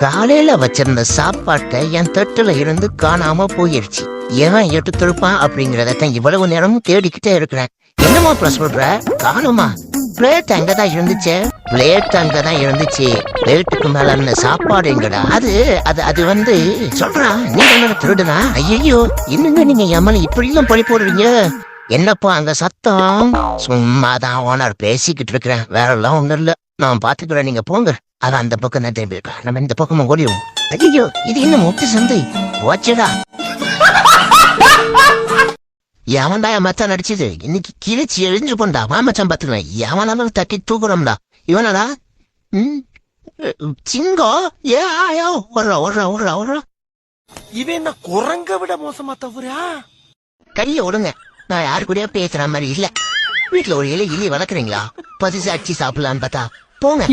காலையில வச்சிருந்த சாப்பாட்டை என் தட்டுல இருந்து காணாம போயிருச்சு. ஏன் எடுத்திருப்பான் அப்படிங்கறத இவ்வளவு நேரமும் தேடிக்கிட்டே இருக்கிறேன். என்னமா சொல்ற? காணுமா? பிளேட் அங்கதான் இருந்துச்சு. பிளேட் அங்கதான் இருந்துச்சு. பிளேட்டுக்கு மேல இருந்த சாப்பாடு எங்கடா? அது அது அது வந்து சொல்றான். நீங்க திருடுனா? ஐயோ, இன்னுங்க நீங்க எம்மல இப்படி எல்லாம் பழி போடுறீங்க. என்னப்பா அங்க சத்தம்? சும்மாதான் ஓனர் பேசிக்கிட்டு இருக்கிறேன், வேற எல்லாம் ஒண்ணும் இல்ல. நான் பாத்துக்கிறேன், நீங்க போங்க. அது அந்த பக்கம் தான் திரும்பி இருக்கா, நம்ம இந்த பக்கமா ஓடிடுவோம். ஐயோ, இது இன்னும் முட்டு சந்தை போச்சுடா. எவன்டா என் மச்சான் நடிச்சது? இன்னைக்கு கிழிச்சு எழிஞ்சு போண்டா. மாமச்சான் பாத்துக்கிறேன், எவனாலும் தட்டி தூக்குறோம்டா. இவனடா சிங்கோ. ஏ ஆயோ, ஓடுறா ஓடுறா ஓடுறா ஓடுறா. இவன் என்ன குரங்க விட மோசமா தவறா? கைய விடுங்க, நான் யாரு கூடயா பேசுற மாதிரி இல்ல. வீட்டுல ஒரு இலை இலி வளர்க்குறீங்களா? பசி சாட்சி சாப்பிடலான்னு பார்த்தா போங்க.